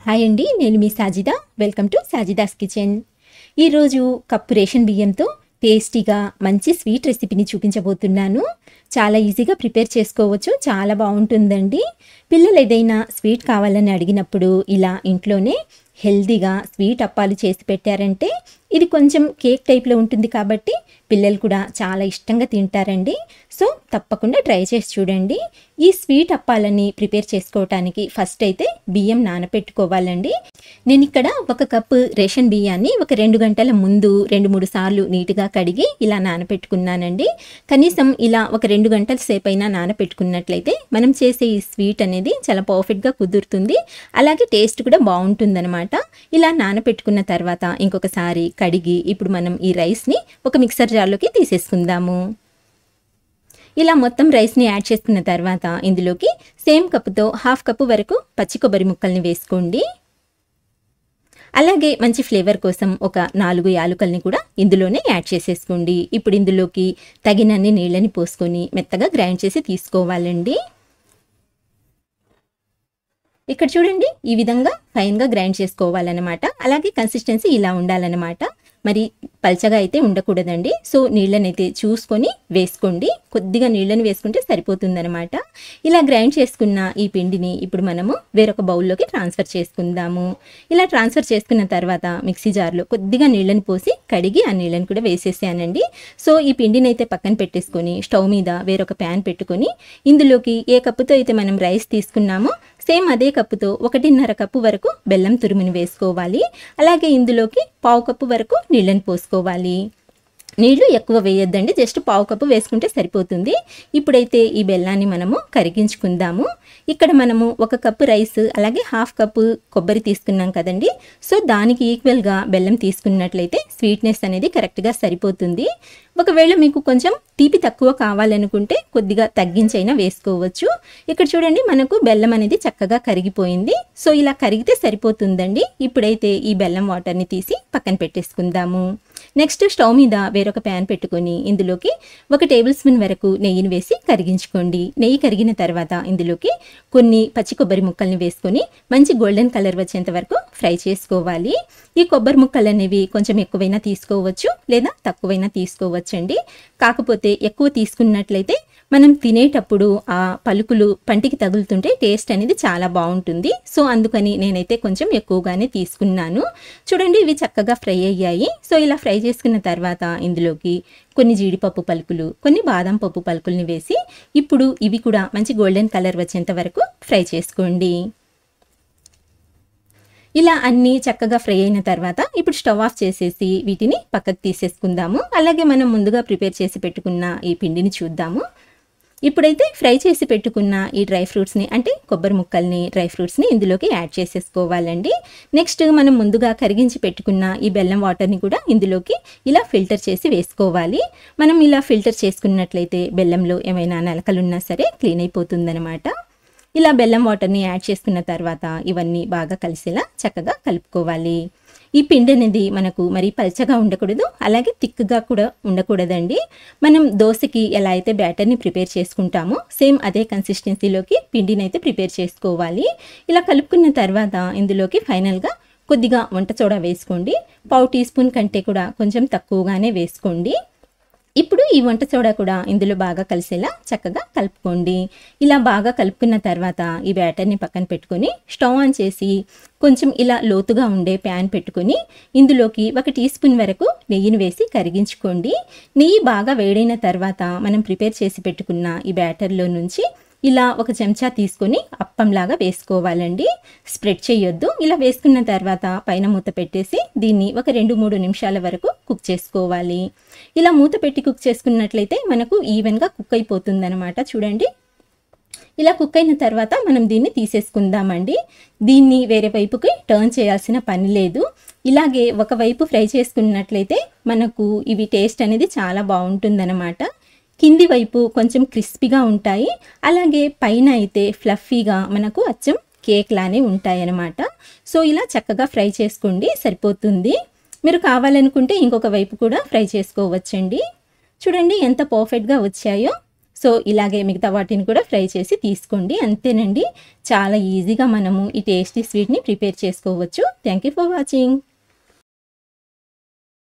Hi అండి, నేను మీ Sajida. Welcome to Sajida's kitchen. ఈరోజు కప్పు రేషన్ బియ్యంతో టేస్టీగా మంచి స్వీట్ రెసిపీని చూపించబోతున్నాను. చాలా ఈజీగా ప్రిపేర్ చేసుకోవచ్చు, చాలా బాగుంటుందండి. పిల్లలు ఏదైనా స్వీట్ కావాలని అడిగినప్పుడు ఇలా ఇంట్లోనే హెల్తీగా స్వీట్ అప్పాలు చేసి పెట్టారంటే ఇది కొంచెం కేక్ టైప్లో ఉంటుంది కాబట్టి పిల్లలు కూడా చాలా ఇష్టంగా తింటారండి. సో తప్పకుండా ట్రై చేసి చూడండి. ఈ స్వీట్ అప్పాలని ప్రిపేర్ చేసుకోవటానికి ఫస్ట్ అయితే బియ్యం నానపెట్టుకోవాలండి. నేను ఇక్కడ 1 కప్పు రేషన్ బియ్యాన్ని ఒక 2 గంటల ముందు 2-3 సార్లు నీట్గా కడిగి ఇలా నానపెట్టుకున్నానండి. కనీసం ఇలా ఒక 2 గంటల సేపు అయినా నానపెట్టుకున్నట్లయితే మనం చేసే ఈ స్వీట్ అనేది చాలా పర్ఫెక్ట్గా కుదురుతుంది, అలాగే టేస్ట్ కూడా బాగుంటుందన్నమాట. ఇలా నానపెట్టుకున్న తర్వాత ఇంకొకసారి కడిగి ఇప్పుడు మనం ఈ రైస్ని ఒక మిక్సర్ జార్లోకి తీసేసుకుందాము. ఇలా మొత్తం రైస్ని యాడ్ చేసుకున్న తర్వాత ఇందులోకి సేమ్ కప్పుతో 1/2 కప్పు వరకు పచ్చి కొబ్బరి ముక్కల్ని వేసుకోండి. అలాగే మంచి ఫ్లేవర్ కోసం ఒక 4 యాలకుల్ని కూడా ఇందులోనే యాడ్ చేసేసుకోండి. ఇప్పుడు ఇందులోకి తగినన్ని నీళ్ళని పోసుకొని మెత్తగా గ్రైండ్ చేసి తీసుకోవాలండి. ఇక్కడ చూడండి, ఈ విధంగా ఫైన్గా గ్రైండ్ చేసుకోవాలన్నమాట. అలాగే కన్సిస్టెన్సీ ఇలా ఉండాలన్నమాట, మరి పల్చగా అయితే ఉండకూడదండి. సో నీళ్ళని అయితే చూసుకొని వేసుకోండి, కొద్దిగా నీళ్ళని వేసుకుంటే సరిపోతుందన్నమాట. ఇలా గ్రైండ్ చేసుకున్న ఈ పిండిని ఇప్పుడు మనము వేరొక బౌల్లోకి ట్రాన్స్ఫర్ చేసుకుందాము. ఇలా ట్రాన్స్ఫర్ చేసుకున్న తర్వాత మిక్సీ జార్లో కొద్దిగా నీళ్ళని పోసి కడిగి ఆ నీళ్ళని కూడా వేసేసానండి. సో ఈ పిండిని అయితే పక్కన పెట్టేసుకొని స్టవ్ మీద వేరొక ప్యాన్ పెట్టుకొని ఇందులోకి ఏ కప్పుతో అయితే మనం రైస్ తీసుకున్నామో సేమ్ అదే కప్పుతో 1.5 కప్పు వరకు బెల్లం తురుముని వేసుకోవాలి. అలాగే ఇందులోకి 1/2 కప్పు వరకు నీళ్ళని పోసుకోవాలి. నీళ్లు ఎక్కువ వేయొద్దండి, జస్ట్ 1/2 కప్పు వేసుకుంటే సరిపోతుంది. ఇప్పుడైతే ఈ బెల్లాన్ని మనము కరిగించుకుందాము. ఇక్కడ మనము 1 కప్పు రైస్ అలాగే 1/2 కప్పు కొబ్బరి తీసుకున్నాం కదండి. సో దానికి ఈక్వల్గా బెల్లం తీసుకున్నట్లయితే స్వీట్నెస్ అనేది కరెక్ట్గా సరిపోతుంది. ఒకవేళ మీకు కొంచెం తీపి తక్కువ కావాలనుకుంటే కొద్దిగా తగ్గించైనా వేసుకోవచ్చు. ఇక్కడ చూడండి, మనకు బెల్లం అనేది చక్కగా కరిగిపోయింది. సో ఇలా కరిగితే సరిపోతుందండి. ఇప్పుడైతే ఈ బెల్లం వాటర్ని తీసి పక్కన పెట్టేసుకుందాము. నెక్స్ట్ స్టవ్ మీద వేరొక ప్యాన్ పెట్టుకొని ఇందులోకి 1 టేబుల్ స్పూన్ వరకు నెయ్యిని వేసి కరిగించుకోండి. నెయ్యి కరిగిన తర్వాత ఇందులోకి కొన్ని పచ్చి కొబ్బరి ముక్కల్ని వేసుకొని మంచి గోల్డెన్ కలర్ వచ్చేంత వరకు ఫ్రై చేసుకోవాలి. ఈ కొబ్బరి ముక్కలు అనేవి కొంచెం ఎక్కువైనా తీసుకోవచ్చు లేదా తక్కువైనా తీసుకోవచ్చండి. కాకపోతే ఎక్కువ తీసుకున్నట్లయితే మనం తినేటప్పుడు ఆ పలుకులు పంటికి తగులుతుంటే టేస్ట్ అనేది చాలా బాగుంటుంది. సో అందుకని నేనైతే కొంచెం ఎక్కువగానే తీసుకున్నాను. చూడండి, ఇవి చక్కగా ఫ్రై అయ్యాయి. సో ఇలా ఫ్రై చేసుకున్న తర్వాత ఇందులోకి కొన్ని జీడిపప్పు పలుకులు, కొన్ని బాదం పప్పు పలుకుల్ని వేసి ఇప్పుడు ఇవి కూడా మంచి గోల్డెన్ కలర్ వచ్చేంత వరకు ఫ్రై చేసుకోండి. ఇలా అన్నీ చక్కగా ఫ్రై అయిన తర్వాత ఇప్పుడు స్టవ్ ఆఫ్ చేసేసి వీటిని పక్కకు తీసేసుకుందాము. అలాగే మనం ముందుగా ప్రిపేర్ చేసి పెట్టుకున్న ఈ పిండిని చూద్దాము. ఇప్పుడైతే ఫ్రై చేసి పెట్టుకున్న ఈ డ్రై ఫ్రూట్స్ని, అంటే కొబ్బరి ముక్కల్ని, డ్రై ఫ్రూట్స్ని ఇందులోకి యాడ్ చేసేసుకోవాలండి. నెక్స్ట్ మనం ముందుగా కరిగించి పెట్టుకున్న ఈ బెల్లం వాటర్ని కూడా ఇందులోకి ఇలా ఫిల్టర్ చేసి వేసుకోవాలి. మనం ఇలా ఫిల్టర్ చేసుకున్నట్లయితే బెల్లంలో ఏమైనా నలకలున్నా సరే క్లీన్ అయిపోతుందన్నమాట. ఇలా బెల్లం వాటర్ని యాడ్ చేసుకున్న తర్వాత ఇవన్నీ బాగా కలిసేలా చక్కగా కలుపుకోవాలి. ఈ పిండి అనేది మనకు మరీ పల్చగా ఉండకూడదు, అలాగే థిక్గా కూడా ఉండకూడదండి. మనం దోశకి ఎలా అయితే బ్యాటర్ని ప్రిపేర్ చేసుకుంటామో సేమ్ అదే కన్సిస్టెన్సీలోకి పిండిని అయితే ప్రిపేర్ చేసుకోవాలి. ఇలా కలుపుకున్న తర్వాత ఇందులోకి ఫైనల్గా కొద్దిగా వంట సోడా వేసుకోండి. 1/2 టీ స్పూన్ కంటే కూడా కొంచెం తక్కువగానే వేసుకోండి. ఇప్పుడు ఈ వంట సోడా కూడా ఇందులో బాగా కలిసేలా చక్కగా కలుపుకోండి. ఇలా బాగా కలుపుకున్న తర్వాత ఈ బ్యాటర్ని పక్కన పెట్టుకొని స్టవ్ ఆన్ చేసి కొంచెం ఇలా లోతుగా ఉండే ప్యాన్ పెట్టుకొని ఇందులోకి 1 టీ స్పూన్ వరకు నెయ్యిని వేసి కరిగించుకోండి. నెయ్యి బాగా వేడైన తర్వాత మనం ప్రిపేర్ చేసి పెట్టుకున్న ఈ బ్యాటర్లో నుంచి ఇలా 1 చెంచా తీసుకొని అప్పంలాగా వేసుకోవాలండి. స్ప్రెడ్ చేయొద్దు. ఇలా వేసుకున్న తర్వాత పైన మూత పెట్టేసి దీన్ని ఒక 2-3 నిమిషాల వరకు కుక్ చేసుకోవాలి. ఇలా మూత పెట్టి కుక్ చేసుకున్నట్లయితే మనకు ఈవెన్గా కుక్ అయిపోతుందన్నమాట. చూడండి, ఇలా కుక్ అయిన తర్వాత మనం దీన్ని తీసేసుకుందామండి. దీన్ని వేరే వైపుకి టర్న్ చేయాల్సిన పని లేదు. ఇలాగే ఒకవైపు ఫ్రై చేసుకున్నట్లయితే మనకు ఇవి టేస్ట్ అనేది చాలా బాగుంటుందన్నమాట. కింది వైపు కొంచెం క్రిస్పీగా ఉంటాయి, అలాగే పైన అయితే ఫ్లఫీగా మనకు అచ్చం కేక్ లానే ఉంటాయన్నమాట. సో ఇలా చక్కగా ఫ్రై చేసుకోండి, సరిపోతుంది. మీరు కావాలనుకుంటే ఇంకొక వైపు కూడా ఫ్రై చేసుకోవచ్చండి. చూడండి ఎంత పర్ఫెక్ట్గా వచ్చాయో. సో ఇలాగే మిగతా వాటిని కూడా ఫ్రై చేసి తీసుకోండి. అంతేనండి, చాలా ఈజీగా మనము ఈ టేస్టీ స్వీట్ని ప్రిపేర్ చేసుకోవచ్చు. Thank you for watching.